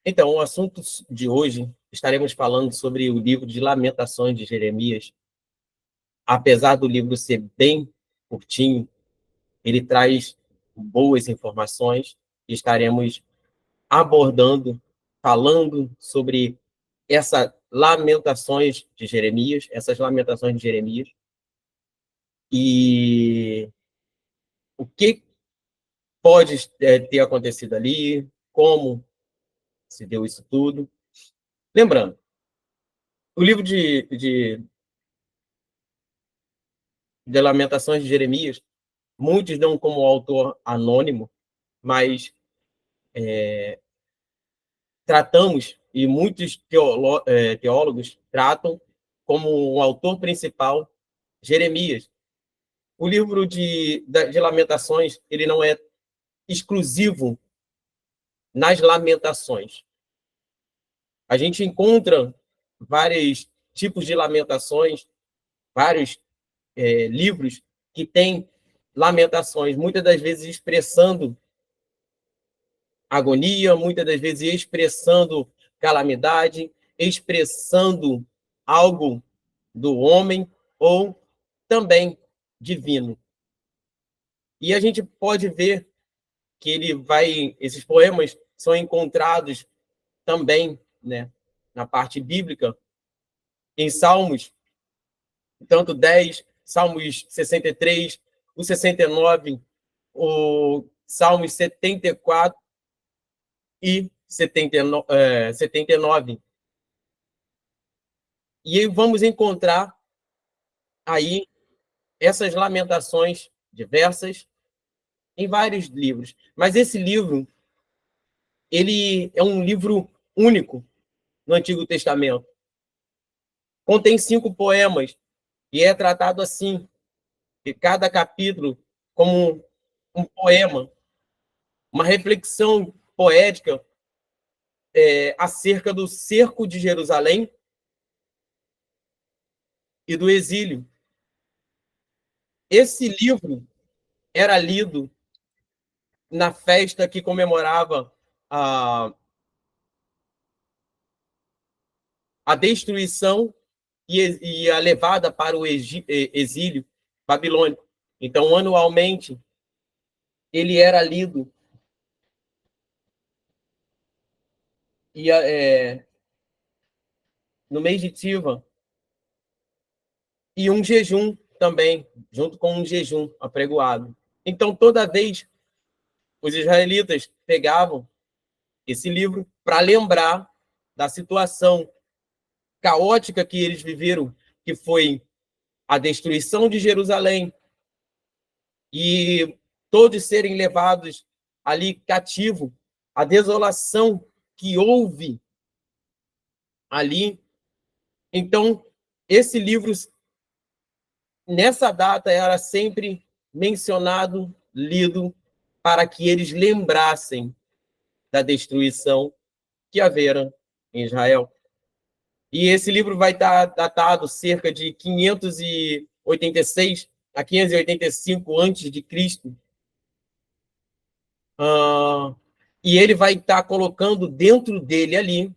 Então, o assunto de hoje, estaremos falando sobre o livro de Lamentações de Jeremias. Apesar do livro ser bem curtinho, ele traz boas informações e estaremos abordando, falando sobre essas lamentações de Jeremias, e o que pode ter acontecido ali, como se deu isso tudo. Lembrando, o livro de Lamentações de Jeremias, muitos dão como autor anônimo, mas tratamos, e muitos teólogos tratam como o autor principal Jeremias. O livro de Lamentações, ele não é exclusivo nas lamentações. A gente encontra vários tipos de lamentações, vários livros que têm lamentações, muitas das vezes expressando agonia, muitas das vezes expressando calamidade, expressando algo do homem ou também divino. E a gente pode ver que esses poemas são encontrados também, né, na parte bíblica, em Salmos, tanto 10, Salmos 63, o 69, o Salmos 74 e 79. E aí vamos encontrar aí essas lamentações diversas em vários livros. Mas esse livro, ele é um livro único no Antigo Testamento. Contém 5 poemas e é tratado assim, que cada capítulo como um poema, uma reflexão poética acerca do cerco de Jerusalém e do exílio. Esse livro era lido na festa que comemorava a destruição e a levada para o exílio babilônico. Então, anualmente, ele era lido no mês de Tiva, e um jejum também, junto com um jejum apregoado. Então, toda vez, os israelitas pegavam esse livro para lembrar da situação caótica que eles viveram, que foi a destruição de Jerusalém e todos serem levados ali cativo, a desolação que houve ali. Então, esse livro, nessa data, era sempre mencionado, lido, para que eles lembrassem da destruição que haveram em Israel. E esse livro vai estar datado cerca de 586 a 585 antes de Cristo. E ele vai estar colocando dentro dele ali,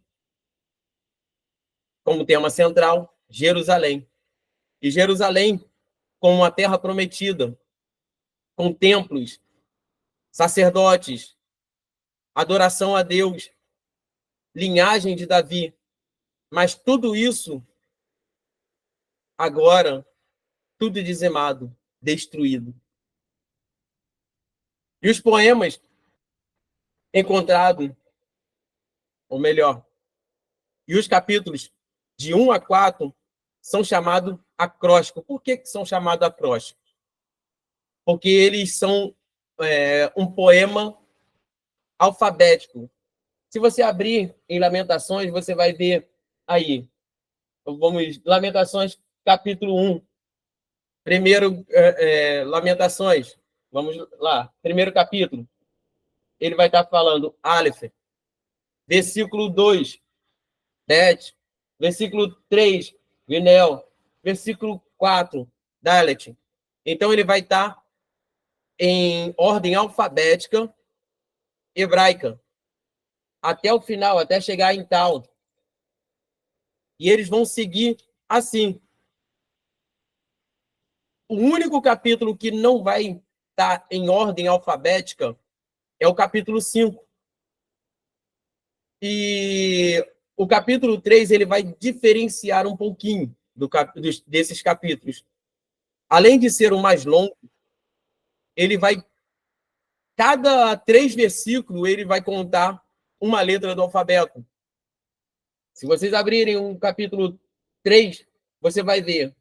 como tema central, Jerusalém. E Jerusalém como uma terra prometida, com templos, sacerdotes, adoração a Deus, linhagem de Davi. Mas tudo isso, agora, tudo dizimado, destruído. E os poemas encontrados, ou melhor, e os capítulos de 1 a 4 são chamados acrósticos. Por que são chamados acrósticos? Porque eles são um poema alfabético. Se você abrir em Lamentações, você vai ver aí. Lamentações, capítulo 1. Primeiro, Lamentações. Vamos lá. Primeiro capítulo. Ele vai estar falando Aleph. Versículo 2, Bet. Versículo 3, Vinel. Versículo 4, Dalet. Então, ele vai estar em ordem alfabética hebraica. até o final, até chegar em tal. E eles vão seguir assim. O único capítulo que não vai estar em ordem alfabética é o capítulo 5. E o capítulo 3 ele vai diferenciar um pouquinho desses capítulos. Além de ser o mais longo, ele vai, cada 3 versículos, ele vai contar uma letra do alfabeto. Se vocês abrirem um capítulo 3, você vai ver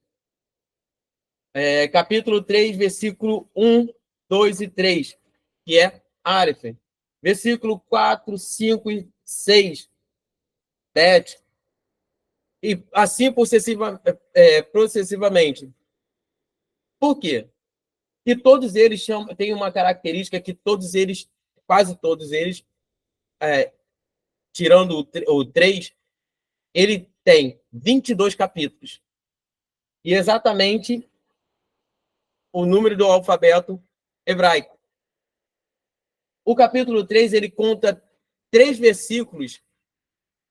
capítulo 3, versículo 1, 2 e 3, que é Aleph. Versículo 4, 5 e 6, Bet. E assim processivamente. Por quê? E todos eles têm uma característica que todos eles, quase todos eles, tirando o 3, ele tem 22 capítulos. E exatamente o número do alfabeto hebraico. O capítulo 3, ele conta 3 versículos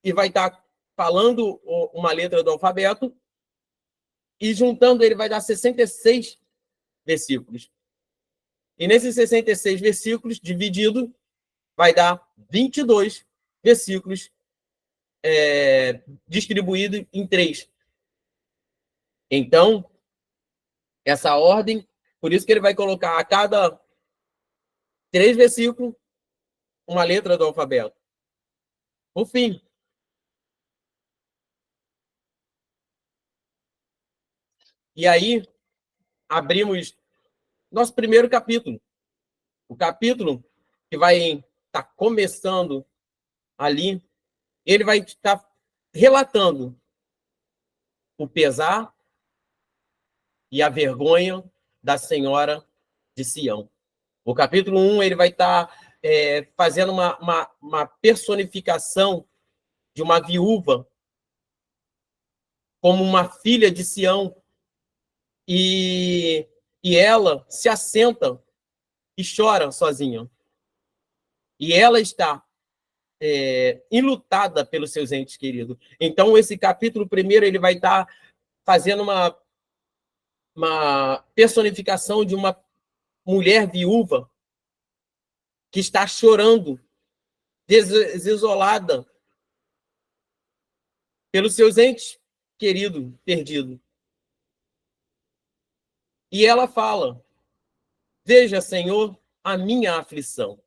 e vai estar falando uma letra do alfabeto e juntando ele vai dar 66 versículos. E nesses 66 versículos, dividido, vai dar 22 versículos distribuídos em 3. Então, essa ordem, por isso que ele vai colocar a cada 3 versículos uma letra do alfabeto. Por fim, e aí abrimos nosso primeiro capítulo. O capítulo que vai estar começando ali, ele vai estar relatando o pesar e a vergonha da Senhora de Sião. O capítulo 1, ele vai estar fazendo uma personificação de uma viúva como uma filha de Sião, e ela se assenta e chora sozinha. E ela está enlutada pelos seus entes queridos. Então, esse capítulo primeiro, ele vai estar fazendo uma personificação de uma mulher viúva que está chorando, desolada pelos seus entes queridos, perdidos. E ela fala: veja, Senhor, a minha aflição.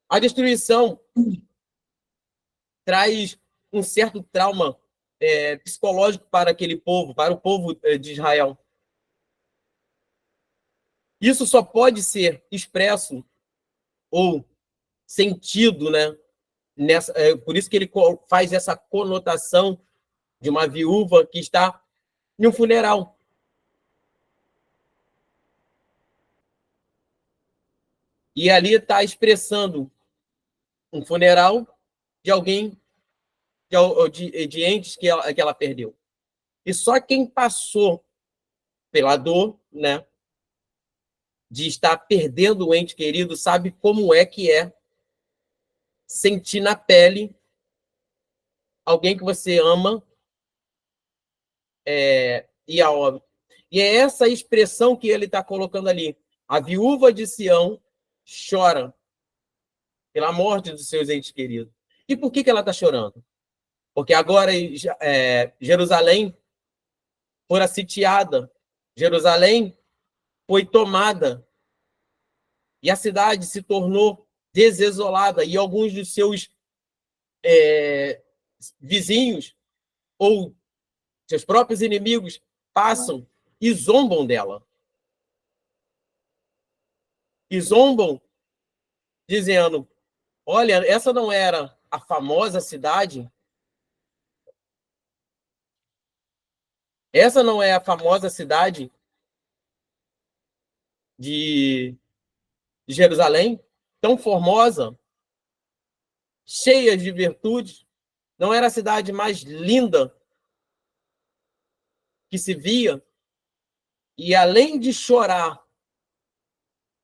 A destruição traz um certo trauma psicológico para aquele povo, para o povo de Israel. Isso só pode ser expresso ou sentido, né? Por isso que ele faz essa conotação de uma viúva que está em um funeral. E ali está expressando um funeral de alguém, de entes que ela perdeu. E só quem passou pela dor, né, de estar perdendo o ente querido, sabe como é que é sentir na pele alguém que você ama e a óbito. E é essa expressão que ele está colocando ali. A viúva de Sião chora pela morte dos seus entes queridos. E por que ela está chorando? Porque agora Jerusalém fora sitiada, Jerusalém foi tomada e a cidade se tornou desolada e alguns dos seus vizinhos ou seus próprios inimigos passam e zombam dela. E zombam dizendo: olha, essa não era a famosa cidade? Essa não é a famosa cidade de Jerusalém? Tão formosa, cheia de virtudes? Não era a cidade mais linda que se via? E além de chorar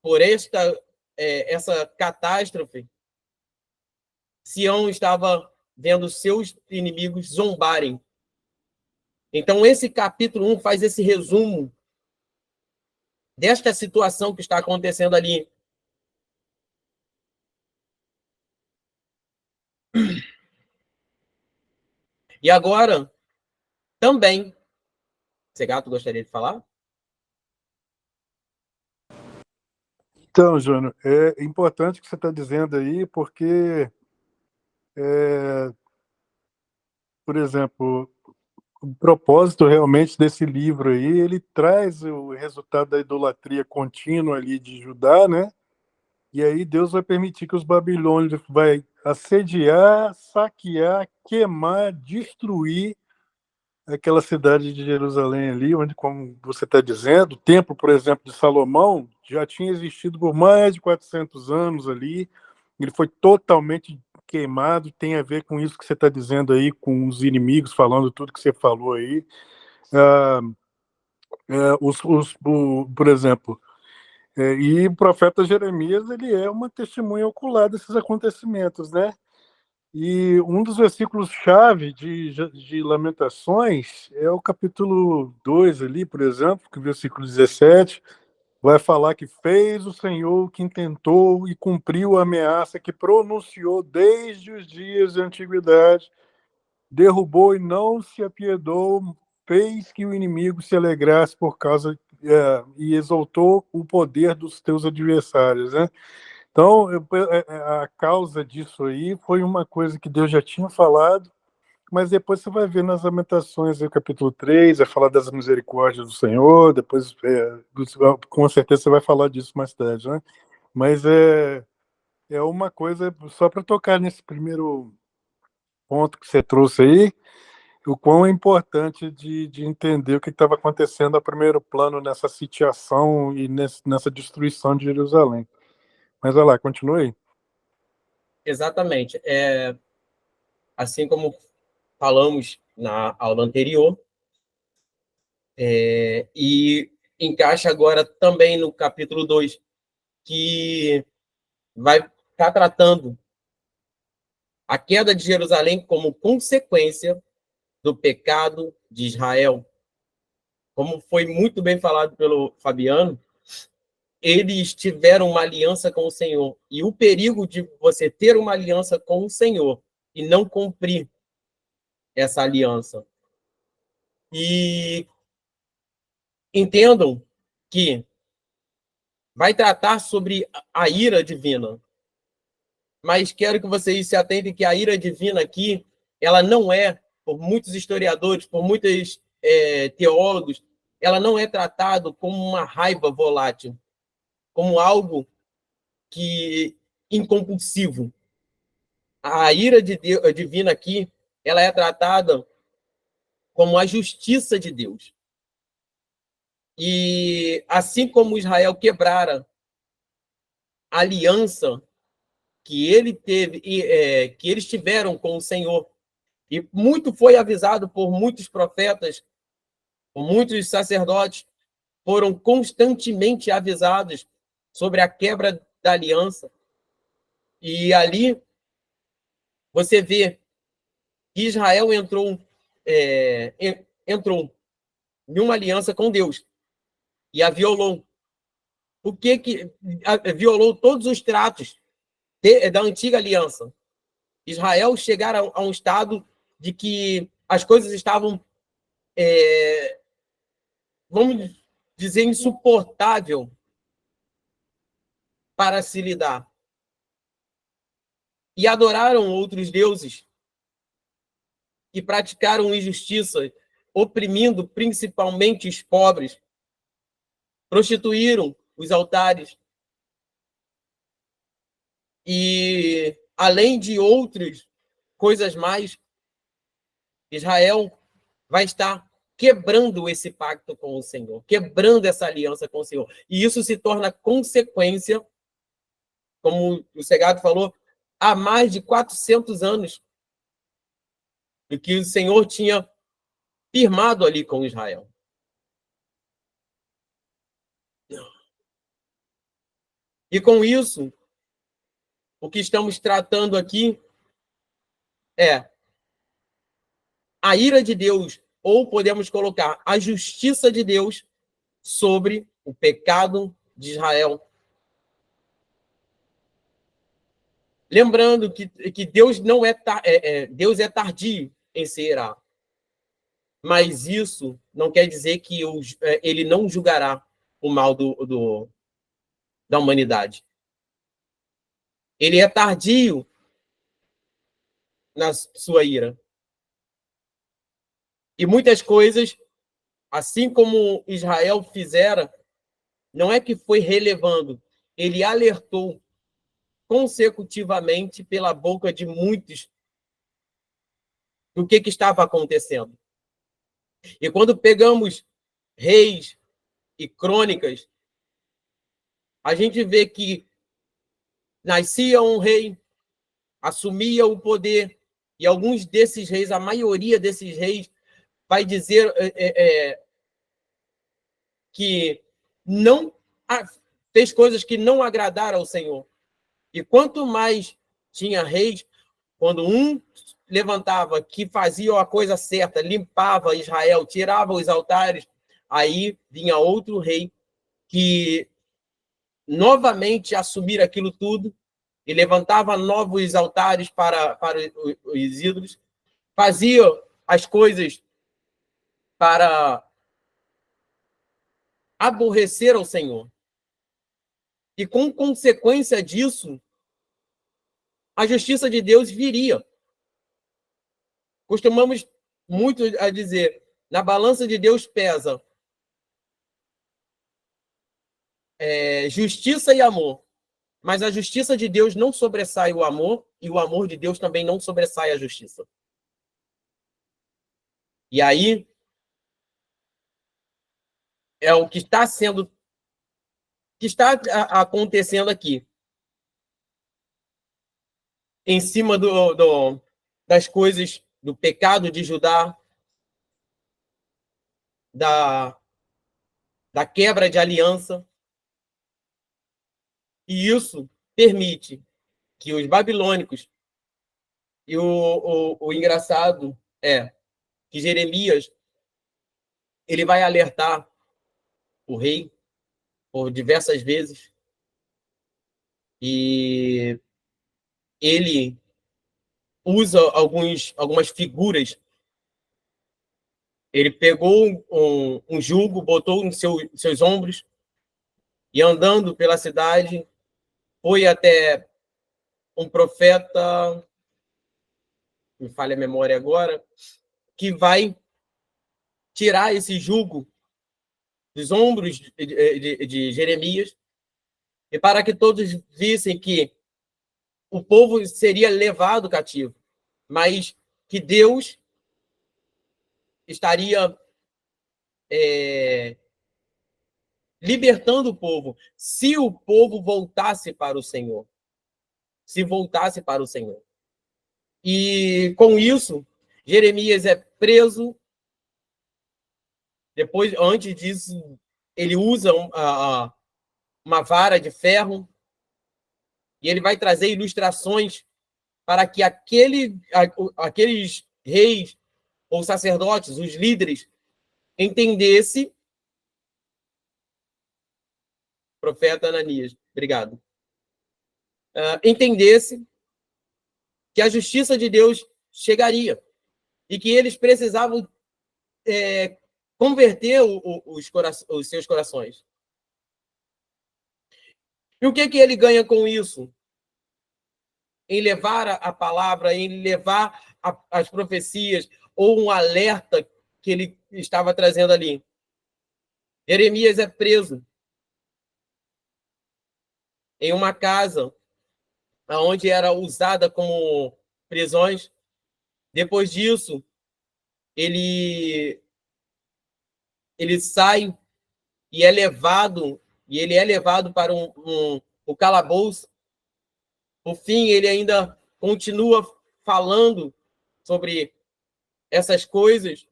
por essa catástrofe, Sião estava vendo seus inimigos zombarem. Então, esse capítulo 1 faz esse resumo desta situação que está acontecendo ali. E agora, também, Segato gostaria de falar? Então, Júnior, é importante o que você está dizendo aí, porque, por exemplo, o propósito realmente desse livro aí, ele traz o resultado da idolatria contínua ali de Judá, né? E aí Deus vai permitir que os babilônios vai assediar, saquear, queimar, destruir aquela cidade de Jerusalém ali, onde, como você está dizendo, o templo, por exemplo, de Salomão já tinha existido por mais de 400 anos ali. Ele foi totalmente queimado, tem a ver com isso que você está dizendo aí, com os inimigos, falando tudo que você falou aí. Por exemplo, e o profeta Jeremias, ele é uma testemunha ocular desses acontecimentos, né? E um dos versículos-chave de Lamentações é o capítulo 2 ali, por exemplo, que o versículo 17 vai falar que fez o Senhor que intentou e cumpriu a ameaça que pronunciou desde os dias da antiguidade, derrubou e não se apiedou, fez que o inimigo se alegrasse por causa e exaltou o poder dos teus adversários, né? Então, a causa disso aí foi uma coisa que Deus já tinha falado, mas depois você vai ver nas Lamentações, no capítulo 3, vai falar das misericórdias do Senhor, depois, com certeza, você vai falar disso mais tarde, né? Mas é uma coisa, só para tocar nesse primeiro ponto que você trouxe aí, o quão é importante de entender o que estava acontecendo a primeiro plano nessa sitiação e nessa destruição de Jerusalém. Mas olha lá, continue. Exatamente. Assim como falamos na aula anterior, e encaixa agora também no capítulo 2, que vai estar tratando a queda de Jerusalém como consequência do pecado de Israel. Como foi muito bem falado pelo Fabiano, eles tiveram uma aliança com o Senhor. E o perigo de você ter uma aliança com o Senhor e não cumprir essa aliança. E entendam que vai tratar sobre a ira divina. Mas quero que vocês se atentem que a ira divina aqui, ela não é, por muitos historiadores, por muitos teólogos, ela não é tratado como uma raiva volátil, como algo que incompulsivo. A ira de Deus, divina aqui, ela é tratada como a justiça de Deus. E assim como Israel quebrara a aliança que ele teve, que eles tiveram com o Senhor, e muito foi avisado por muitos profetas, por muitos sacerdotes, foram constantemente avisados sobre a quebra da aliança. E ali você vê que Israel entrou em uma aliança com Deus e a violou. O que violou todos os tratos da antiga aliança. Israel chegar a um estado de que as coisas estavam, vamos dizer, insuportável para se lidar. E adoraram outros deuses e praticaram injustiça, oprimindo principalmente os pobres, prostituíram os altares e, além de outras coisas mais, Israel vai estar quebrando esse pacto com o Senhor, quebrando essa aliança com o Senhor. E isso se torna consequência, como o Segato falou, há mais de 400 anos do que o Senhor tinha firmado ali com Israel. E com isso, o que estamos tratando aqui é a ira de Deus, ou podemos colocar a justiça de Deus sobre o pecado de Israel. Lembrando que Deus não Deus é tardio em se irar. Mas isso não quer dizer que ele não julgará o mal da humanidade. Ele é tardio na sua ira. E muitas coisas, assim como Israel fizera, não é que foi relevando, ele alertou consecutivamente pela boca de muitos do que estava acontecendo. E quando pegamos reis e crônicas, a gente vê que nascia um rei, assumia o poder, e alguns desses reis, a maioria desses reis, vai dizer que não fez coisas que não agradaram ao Senhor. E quanto mais tinha reis, quando um levantava que fazia a coisa certa, limpava Israel, tirava os altares, aí vinha outro rei que novamente assumir aquilo tudo e levantava novos altares para os ídolos, fazia as coisas para aborrecer ao Senhor. E com consequência disso, a justiça de Deus viria. Costumamos muito a dizer, na balança de Deus pesa justiça e amor, mas a justiça de Deus não sobressai o amor, e o amor de Deus também não sobressai a justiça. E aí é o que está acontecendo aqui, em cima das coisas, do pecado de Judá, da quebra de aliança, e isso permite que os babilônicos, e o engraçado é que Jeremias ele vai alertar o rei por diversas vezes, e ele usa algumas figuras. Ele pegou um jugo, botou em seus ombros, e andando pela cidade, foi até um profeta, me falha a memória agora, que vai tirar esse jugo dos ombros de Jeremias, e para que todos vissem que o povo seria levado cativo, mas que Deus estaria libertando o povo, se o povo voltasse para o Senhor. Se voltasse para o Senhor. E com isso, Jeremias é preso. Depois, antes disso, ele usa uma vara de ferro e ele vai trazer ilustrações para que aqueles reis ou sacerdotes, os líderes, entendessem. Profeta Ananias, obrigado. Entendesse que a justiça de Deus chegaria e que eles precisavam converter os seus corações. E o que ele ganha com isso? Em levar a palavra, em levar as profecias, ou um alerta que ele estava trazendo ali. Jeremias é preso em uma casa onde era usada como prisões. Depois disso, ele sai e ele é levado para o calabouço. Por fim, ele ainda continua falando sobre essas coisas,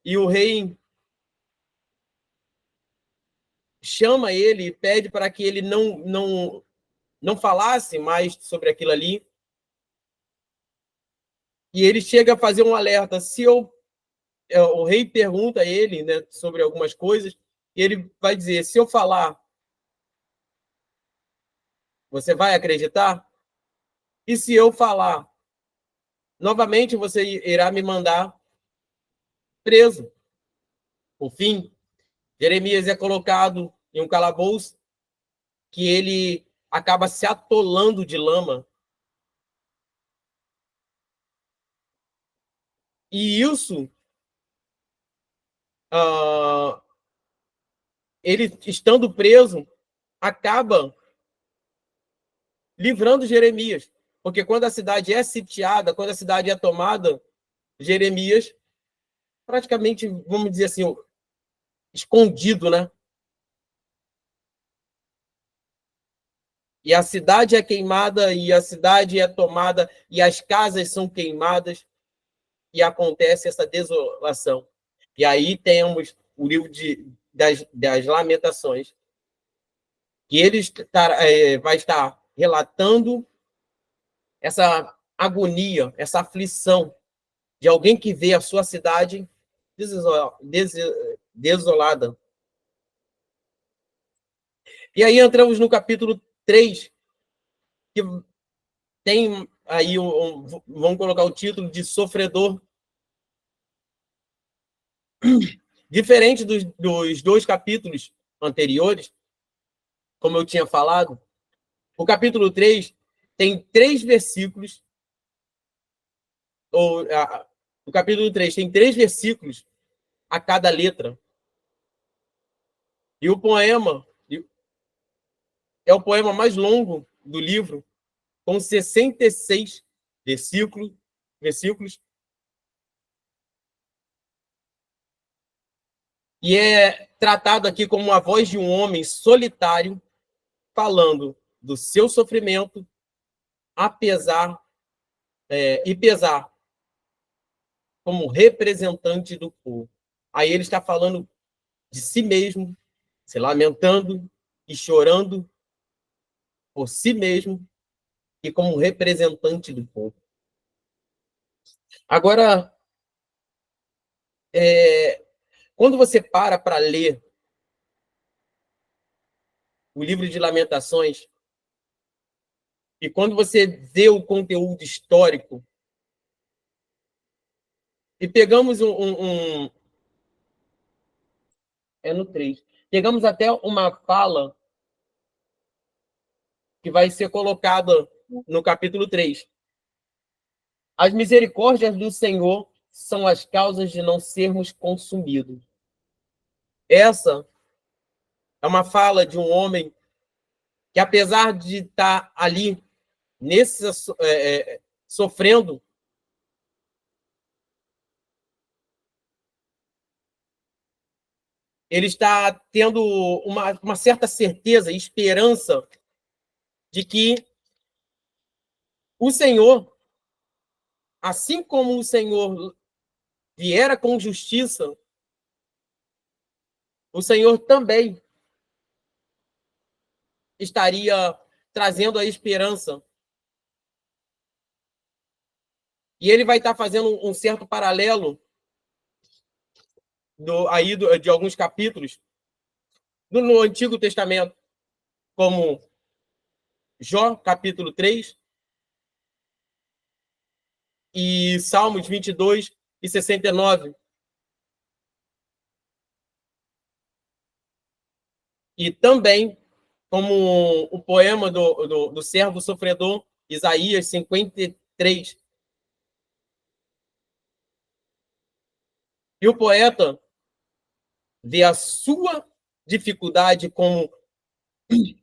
e o rei chama ele e pede para que ele não falasse mais sobre aquilo ali. E ele chega a fazer um alerta. O rei pergunta a ele, né, sobre algumas coisas, e ele vai dizer: se eu falar, você vai acreditar? E se eu falar, novamente você irá me mandar preso. Por fim, Jeremias é colocado em um calabouço que ele acaba se atolando de lama. E isso, ele estando preso, acaba livrando Jeremias. Porque quando a cidade é sitiada, quando a cidade é tomada, Jeremias, praticamente, vamos dizer assim, escondido, né? E a cidade é queimada, e a cidade é tomada, e as casas são queimadas, e acontece essa desolação. E aí temos o livro das Lamentações, que ele vai estar relatando essa agonia, essa aflição de alguém que vê a sua cidade desolada. E aí entramos no capítulo 3, que tem aí, vamos colocar o título de Sofredor. Diferente dos dois capítulos anteriores, como eu tinha falado, o capítulo 3 tem 3 versículos, o capítulo 3 tem 3 versículos a cada letra. E o poema é o poema mais longo do livro, com 66 versículos, e é tratado aqui como a voz de um homem solitário falando do seu sofrimento, e pesar como representante do povo. Aí ele está falando de si mesmo, se lamentando e chorando por si mesmo e como representante do povo. Agora, quando você para ler o livro de Lamentações, e quando você vê o conteúdo histórico, e pegamos é no 3, pegamos até uma fala que vai ser colocada no capítulo 3. As misericórdias do Senhor são as causas de não sermos consumidos. Essa é uma fala de um homem que, apesar de estar ali, sofrendo, ele está tendo uma certa certeza e esperança de que o Senhor, assim como o Senhor viera com justiça, o Senhor também estaria trazendo a esperança. E ele vai estar fazendo um certo paralelo de alguns capítulos no Antigo Testamento, como Jó, capítulo 3, e Salmos 22 e 69. E também como o poema do servo sofredor, Isaías 53. E o poeta vê a sua dificuldade como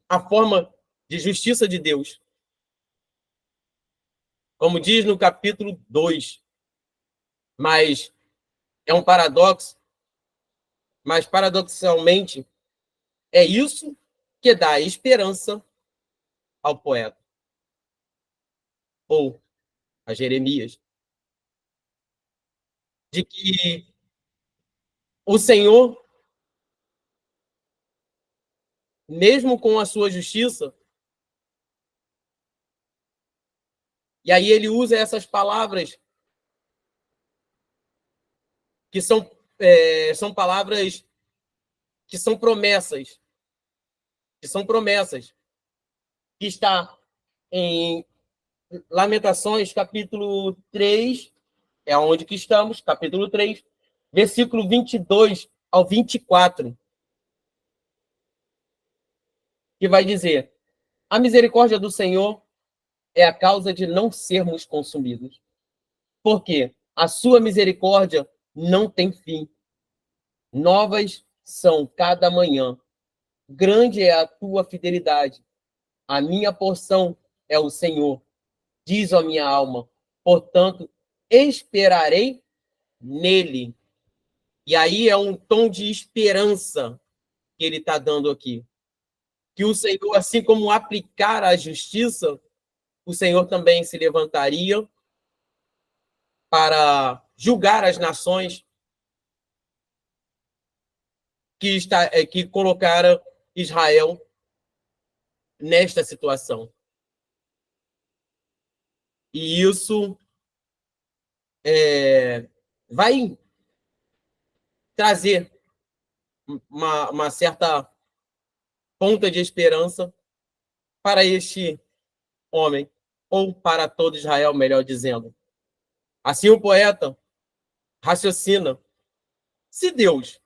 a forma de justiça de Deus. Como diz no capítulo 2. Mas é um paradoxo, mas paradoxalmente é isso que dá esperança ao poeta, ou a Jeremias, de que o Senhor, mesmo com a sua justiça, e aí ele usa essas palavras que são palavras que são promessas, que está em Lamentações, capítulo 3, é onde que estamos, capítulo 3, versículo 22 ao 24, que vai dizer: a misericórdia do Senhor é a causa de não sermos consumidos, porque a sua misericórdia não tem fim. Novas são cada manhã. Grande é a tua fidelidade. A minha porção é o Senhor, diz a minha alma. Portanto, esperarei nele. E aí é um tom de esperança que ele está dando aqui. Que o Senhor, assim como aplicar a justiça, o Senhor também se levantaria para julgar as nações que colocaram Israel nesta situação. E isso vai trazer uma certa ponta de esperança para este homem, ou para todo Israel, melhor dizendo. Assim o poeta raciocina: se Deus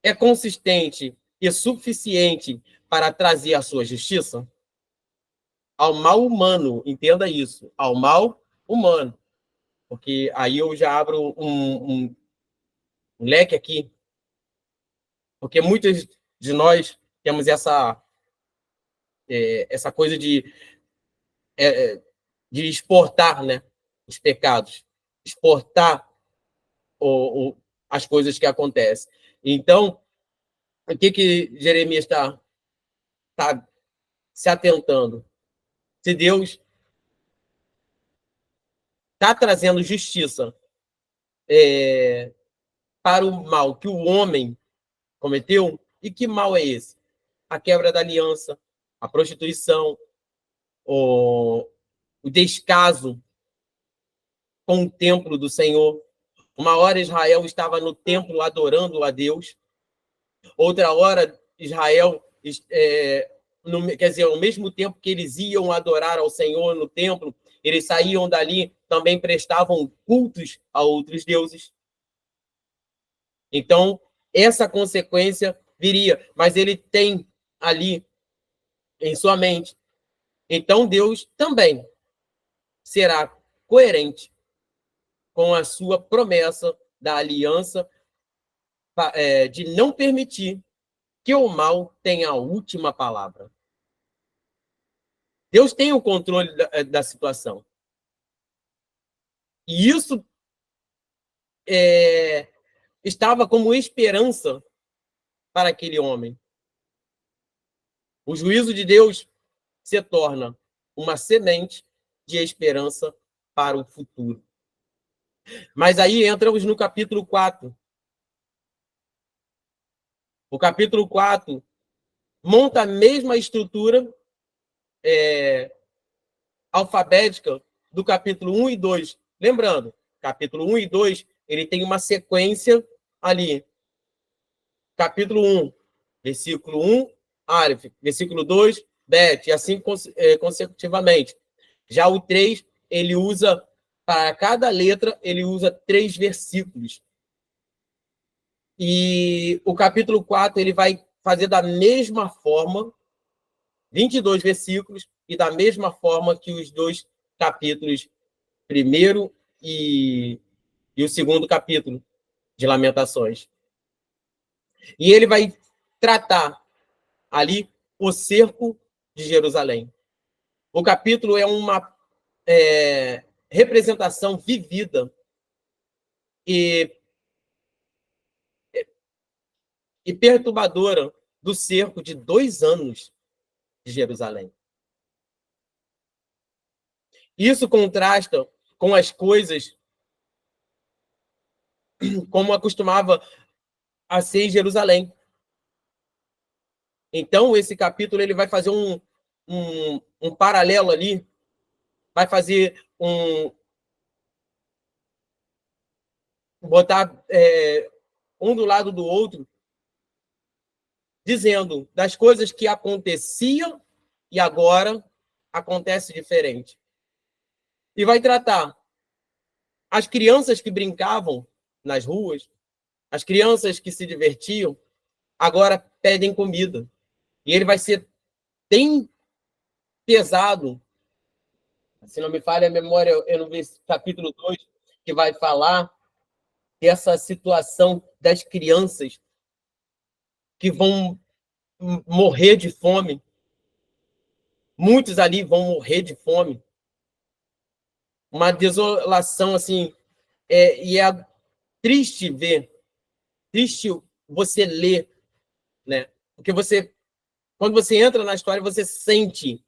é consistente e suficiente para trazer a sua justiça, ao mal humano, entenda isso, ao mal humano, porque aí eu já abro um leque aqui, porque muitos de nós temos essa coisa de exportar, né, os pecados, exportar as coisas que acontecem. Então, o que Jeremias está se atentando? Se Deus está trazendo justiça para o mal que o homem cometeu, e que mal é esse? A quebra da aliança, a prostituição, o descaso com o templo do Senhor. Uma hora Israel estava no templo adorando a Deus, outra hora Israel, quer dizer, ao mesmo tempo que eles iam adorar ao Senhor no templo, eles saíam dali, também prestavam cultos a outros deuses. Então, essa consequência viria, mas ele tem ali em sua mente. Então, Deus também será coerente com a sua promessa da aliança de não permitir que o mal tenha a última palavra. Deus tem o controle da situação. E isso estava como esperança para aquele homem. O juízo de Deus se torna uma semente de esperança para o futuro. Mas aí entramos no capítulo 4. O capítulo 4 monta a mesma estrutura alfabética do capítulo 1 e 2. Lembrando, capítulo 1 e 2, ele tem uma sequência ali. Capítulo 1, versículo 1, Aleph, versículo 2, Bet, e assim consecutivamente. Já o 3, ele usa, para cada letra, ele usa 3 versículos. E o capítulo 4, ele vai fazer da mesma forma, 22 versículos, e da mesma forma que os 2 capítulos, primeiro e o segundo capítulo de Lamentações. E ele vai tratar ali o cerco de Jerusalém. O capítulo é uma representação vivida e perturbadora do cerco de 2 anos de Jerusalém. Isso contrasta com as coisas como acostumava a ser em Jerusalém. Então, esse capítulo ele vai fazer um paralelo ali, vai fazer botar um do lado do outro, dizendo das coisas que aconteciam e agora acontece diferente. E vai tratar as crianças que brincavam nas ruas, as crianças que se divertiam, agora pedem comida. E ele vai ser bem pesado. Se não me falha a memória, eu não vi esse capítulo 2, que vai falar dessa situação das crianças que vão morrer de fome. Muitos ali vão morrer de fome. Uma desolação, assim, e é triste ver, triste você ler, né? Porque quando você entra na história, você sente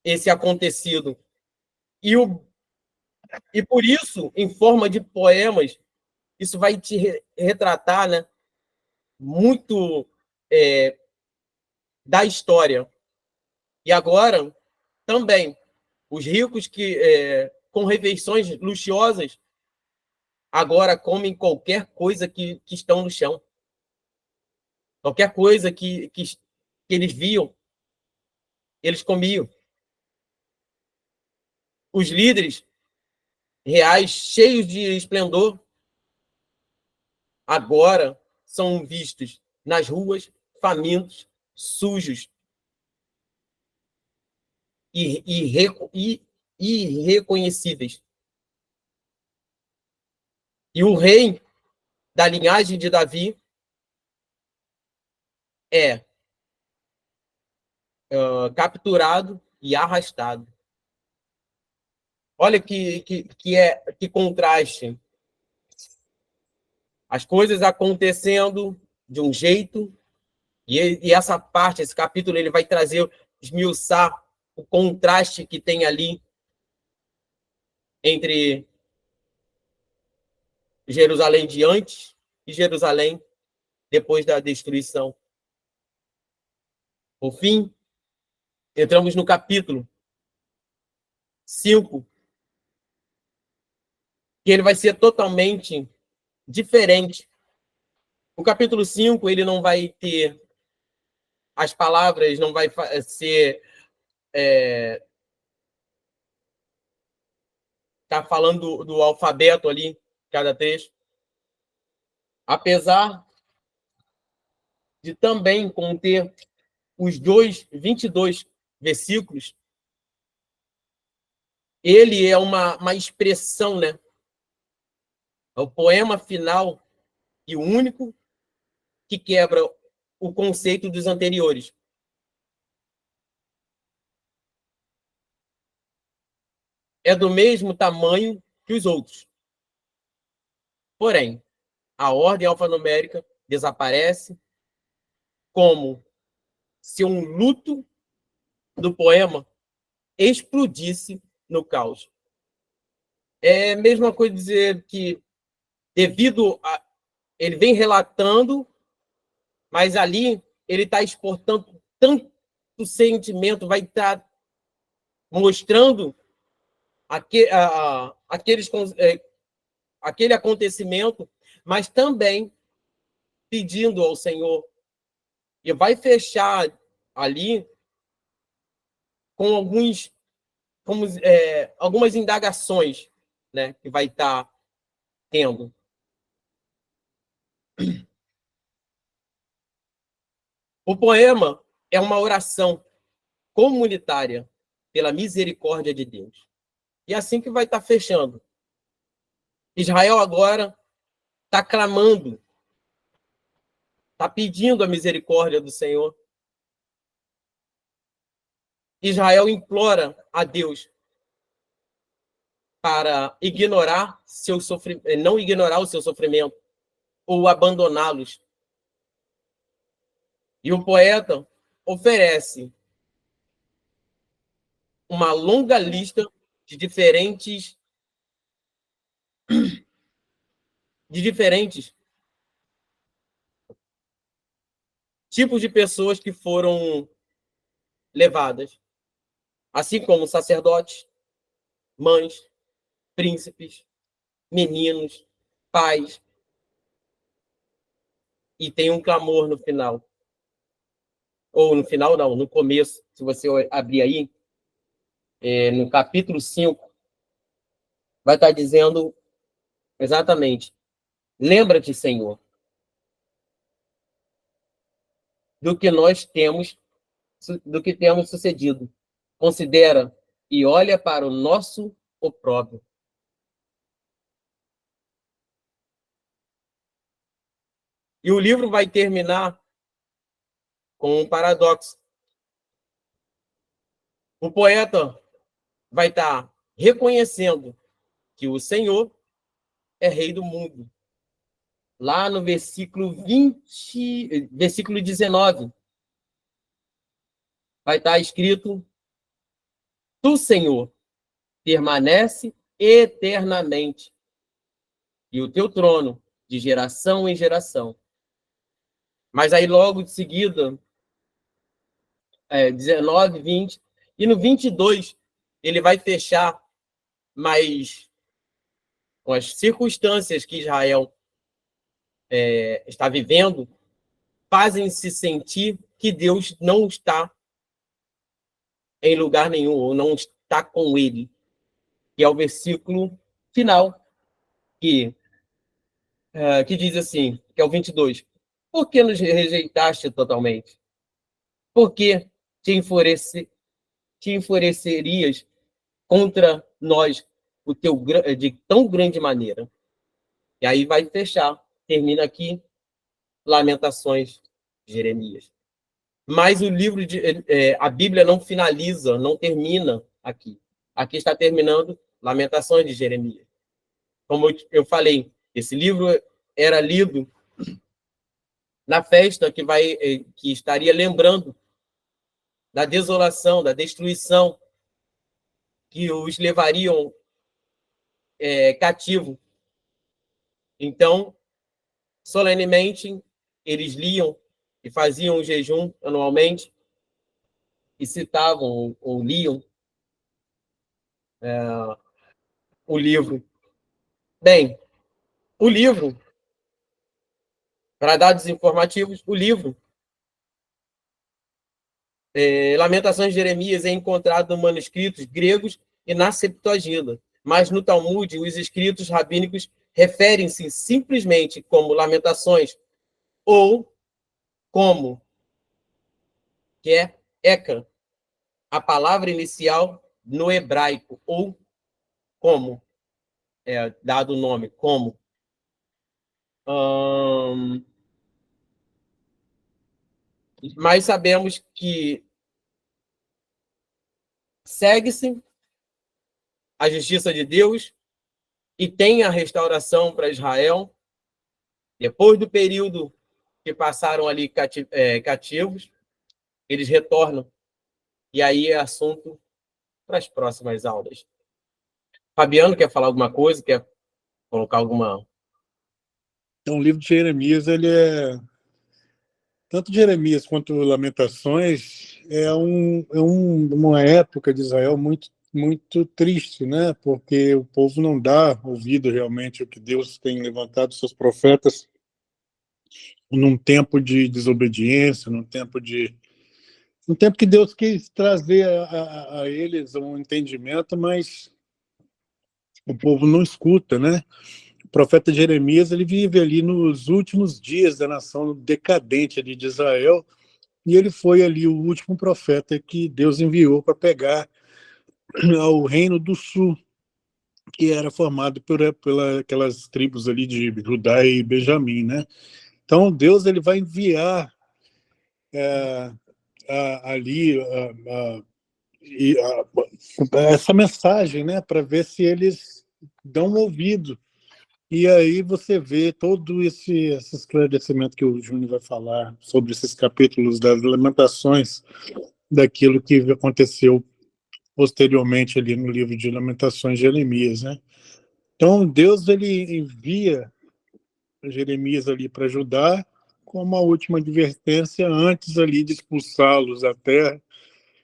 esse acontecido. E por isso, em forma de poemas, isso vai te retratar, né, muito da história. E agora, também, os ricos com refeições luxuosas, agora comem qualquer coisa que estão no chão. Qualquer coisa que eles viam, eles comiam. Os líderes reais, cheios de esplendor, agora são vistos nas ruas, famintos, sujos e irreconhecíveis. E o rei da linhagem de Davi é capturado e arrastado. Olha que contraste. As coisas acontecendo de um jeito, e essa parte, esse capítulo, ele vai trazer, esmiuçar o contraste que tem ali entre Jerusalém de antes e Jerusalém depois da destruição. Por fim, entramos no capítulo 5, que ele vai ser totalmente diferente. O capítulo 5, ele não vai ter as palavras, não vai ser tá falando do alfabeto ali, cada trecho. Apesar de também conter os 22 versículos, ele é uma expressão, né? É o poema final e o único que quebra o conceito dos anteriores. É do mesmo tamanho que os outros. Porém, a ordem alfanumérica desaparece como se um luto do poema explodisse no caos. É a mesma coisa dizer que, devido a. Ele vem relatando, mas ali ele está exportando tanto sentimento, vai estar mostrando aquele acontecimento, mas também pedindo ao Senhor. E vai fechar ali com algumas indagações, né, que vai estar tendo. O poema é uma oração comunitária pela misericórdia de Deus. E assim que vai estar fechando. Israel agora está clamando, está pedindo a misericórdia do Senhor. Israel implora a Deus para não ignorar o seu sofrimento ou abandoná-los. E o poeta oferece uma longa lista de diferentes tipos de pessoas que foram levadas, assim como sacerdotes, mães, príncipes, meninos, pais, e tem um clamor no final. Ou no final, não, no começo, se você abrir aí, no capítulo 5, vai estar dizendo exatamente: lembra-te, Senhor, do que temos sucedido. Considera e olha para o nosso opróbrio. E o livro vai terminar com um paradoxo. O poeta vai estar reconhecendo que o Senhor é rei do mundo. Lá no versículo 19, vai estar escrito: tu, Senhor, permanece eternamente, e o teu trono de geração em geração. Mas aí logo de seguida, 19, 20, e no 22, ele vai fechar mais com as circunstâncias que Israel está vivendo, fazem-se sentir que Deus não está em lugar nenhum, ou não está com ele, que é o versículo final, que diz assim, que é o 22. Por que nos rejeitaste totalmente? Por que te enfurecerias contra nós de tão grande maneira? E aí vai fechar, termina aqui, Lamentações de Jeremias. Mas o livro a Bíblia não finaliza, não termina aqui. Aqui está terminando Lamentações de Jeremias. Como eu falei, esse livro era lido na festa que estaria lembrando da desolação, da destruição que os levariam cativo. Então, solenemente, eles liam e faziam um jejum anualmente e citavam ou liam o livro. Bem, o livro, para dados informativos, o livro Lamentações de Jeremias é encontrado em manuscritos gregos e na Septuaginta, mas no Talmud os escritos rabínicos referem-se simplesmente como Lamentações ou como que é Eka, a palavra inicial no hebraico, ou como, dado o nome, como. Mas sabemos que segue-se a justiça de Deus e tem a restauração para Israel, depois do período que passaram ali cativos, eles retornam. E aí é assunto para as próximas aulas. Fabiano, quer falar alguma coisa? Quer colocar alguma... Então, o livro de Jeremias, ele é... Tanto Jeremias quanto Lamentações uma época de Israel muito triste, né? Porque o povo não dá ouvido realmente ao que Deus tem levantado seus profetas num tempo de desobediência, num tempo que Deus quis trazer a eles um entendimento, mas o povo não escuta, né? O profeta Jeremias, ele vive ali nos últimos dias da nação decadente ali de Israel, e ele foi ali o último profeta que Deus enviou para pegar ao reino do sul, que era formado por aquelas tribos ali de Judá e Benjamim, né? Então Deus ele vai enviar ali essa mensagem, né, para ver se eles dão ouvido. E aí você vê todo esse esclarecimento que o Júnior vai falar sobre esses capítulos das Lamentações, daquilo que aconteceu posteriormente ali no livro de Lamentações de Jeremias, né? Então Deus ele envia Jeremias ali para ajudar com uma última advertência antes ali de expulsá-los da terra,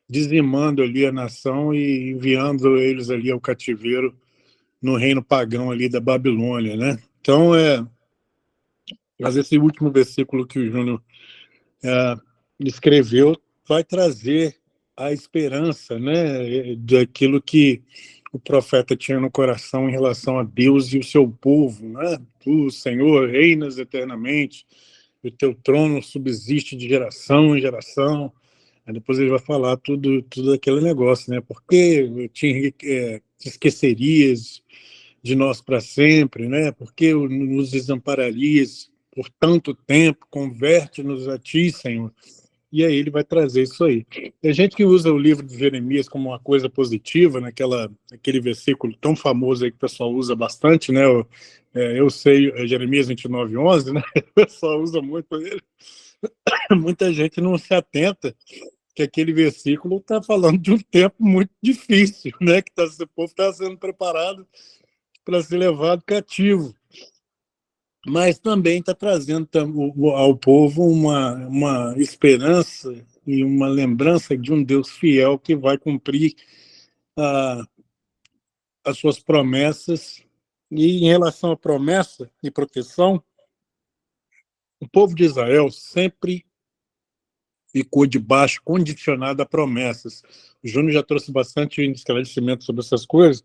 dizimando ali a nação e enviando eles ali ao cativeiro no reino pagão ali da Babilônia, né? Então, mas esse último versículo que o Júnior escreveu vai trazer a esperança, né, daquilo que o profeta tinha no coração em relação a Deus e o seu povo, né? Tu, Senhor, reinas eternamente, o teu trono subsiste de geração em geração. Aí depois ele vai falar tudo aquele negócio, né? Porque te esquecerias de nós para sempre, né? Porque nos desampararias por tanto tempo, converte-nos a ti, Senhor. E aí ele vai trazer isso aí. Tem gente que usa o livro de Jeremias como uma coisa positiva, aquele versículo tão famoso aí que o pessoal usa bastante, né? Eu sei, Jeremias 29:11, né? O pessoal usa muito ele. Muita gente não se atenta que aquele versículo está falando de um tempo muito difícil, né? Que o povo está sendo preparado para ser levado cativo. Mas também está trazendo ao povo uma esperança e uma lembrança de um Deus fiel que vai cumprir as suas promessas. E em relação à promessa e proteção, o povo de Israel sempre ficou debaixo, condicionado a promessas. O Júnior já trouxe bastante esclarecimento sobre essas coisas.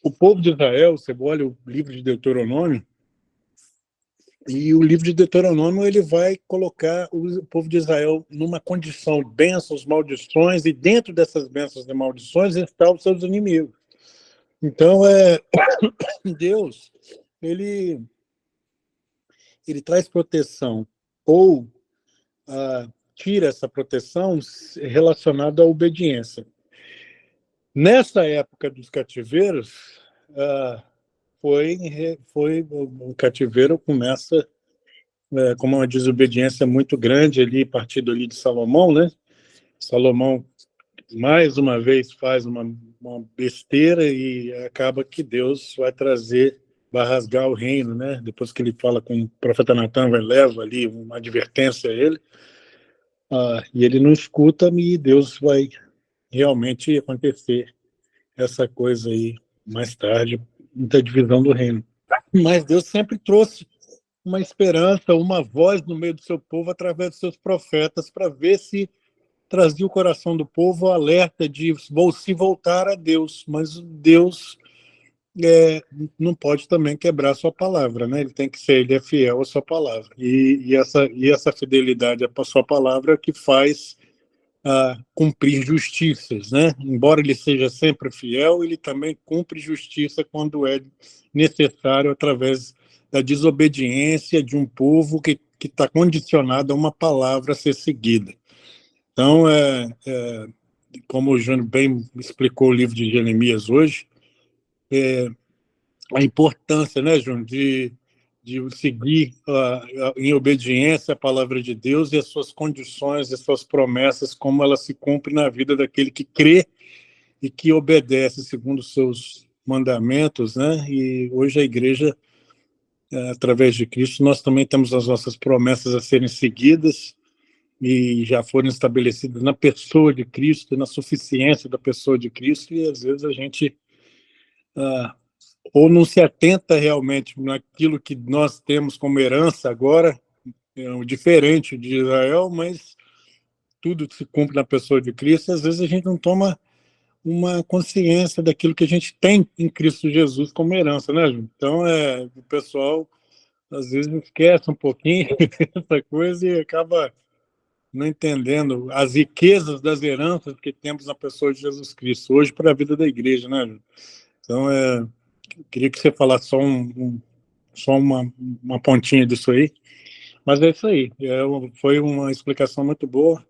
O povo de Israel, você olha o livro de Deuteronômio, e o livro de Deuteronômio ele vai colocar o povo de Israel numa condição de bênçãos, maldições, e dentro dessas bênçãos e maldições estão os seus inimigos. Então, Deus, ele traz proteção, ou tira essa proteção relacionada à obediência. Nessa época dos cativeiros, o cativeiro começa com uma desobediência muito grande ali, partido ali de Salomão, né? Salomão, mais uma vez, faz uma besteira e acaba que Deus vai rasgar o reino, né? Depois que ele fala com o profeta Natan, leva ali uma advertência a ele, e ele não escuta, e Deus vai realmente acontecer essa coisa aí mais tarde, da divisão do reino. Mas Deus sempre trouxe uma esperança, uma voz no meio do seu povo através dos seus profetas, para ver se trazia o coração do povo alerta de se voltar a Deus. Mas Deus não pode também quebrar a sua palavra, né? Ele é fiel à sua palavra. E essa fidelidade à sua palavra é que faz cumprir justiças, né? Embora ele seja sempre fiel, ele também cumpre justiça quando é necessário através da desobediência de um povo que está condicionado a uma palavra a ser seguida. Então, como o Júnior bem explicou o livro de Jeremias hoje, a importância, né, Júnior, de seguir em obediência à palavra de Deus e as suas condições, as suas promessas, como elas se cumprem na vida daquele que crê e que obedece segundo os seus mandamentos, né? E hoje a igreja, através de Cristo, nós também temos as nossas promessas a serem seguidas e já foram estabelecidas na pessoa de Cristo, na suficiência da pessoa de Cristo, e às vezes a gente ou não se atenta realmente naquilo que nós temos como herança agora, diferente de Israel, mas tudo se cumpre na pessoa de Cristo. Às vezes a gente não toma uma consciência daquilo que a gente tem em Cristo Jesus como herança, né, Ju? Então, o pessoal às vezes esquece um pouquinho essa coisa e acaba não entendendo as riquezas das heranças que temos na pessoa de Jesus Cristo hoje para a vida da igreja, né, Ju? Então, queria que você falasse só uma pontinha disso aí, mas é isso aí. Foi uma explicação muito boa.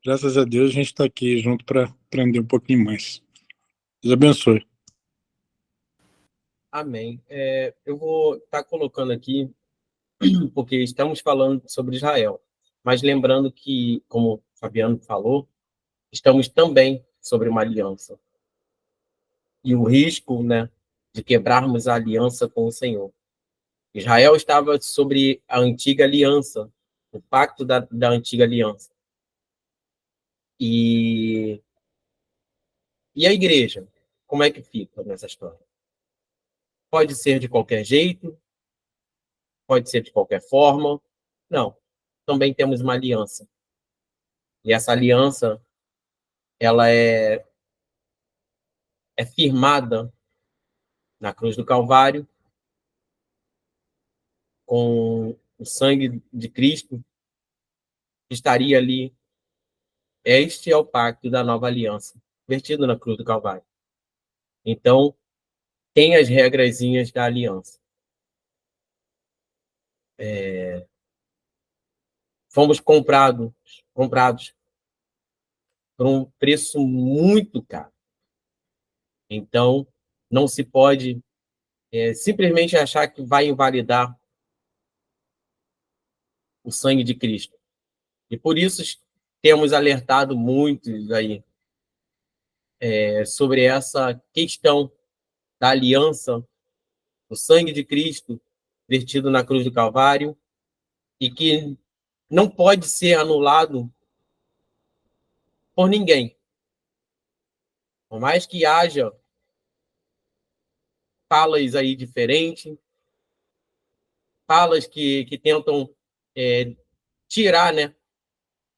Graças a Deus a gente está aqui junto para aprender um pouquinho mais. Deus abençoe. Amém. Eu vou estar colocando aqui, porque estamos falando sobre Israel, mas lembrando que, como o Fabiano falou, estamos também sobre uma aliança. E o risco, né, de quebrarmos a aliança com o Senhor. Israel estava sobre a antiga aliança, o pacto da antiga aliança. E E a igreja, como é que fica nessa história? Pode ser de qualquer jeito, pode ser de qualquer forma. Não. Também temos uma aliança. E essa aliança, ela é firmada na cruz do Calvário, com o sangue de Cristo, que estaria ali. Este é o pacto da nova aliança, vertido na cruz do Calvário. Então, tem as regrazinhas da aliança. Fomos comprados por um preço muito caro. Então, não se pode simplesmente achar que vai invalidar o sangue de Cristo. E por isso temos alertado muitos aí sobre essa questão da aliança, do sangue de Cristo vertido na cruz do Calvário, e que não pode ser anulado por ninguém. Por mais que haja falas aí diferentes, falas que tentam tirar, né,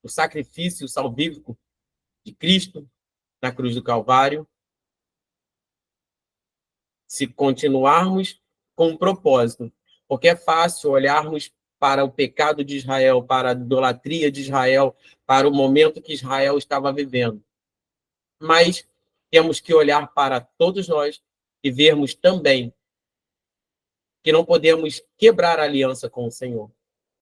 o sacrifício salvífico de Cristo na cruz do Calvário, se continuarmos com um propósito. Porque é fácil olharmos para o pecado de Israel, para a idolatria de Israel, para o momento que Israel estava vivendo. Mas temos que olhar para todos nós e vermos também que não podemos quebrar a aliança com o Senhor.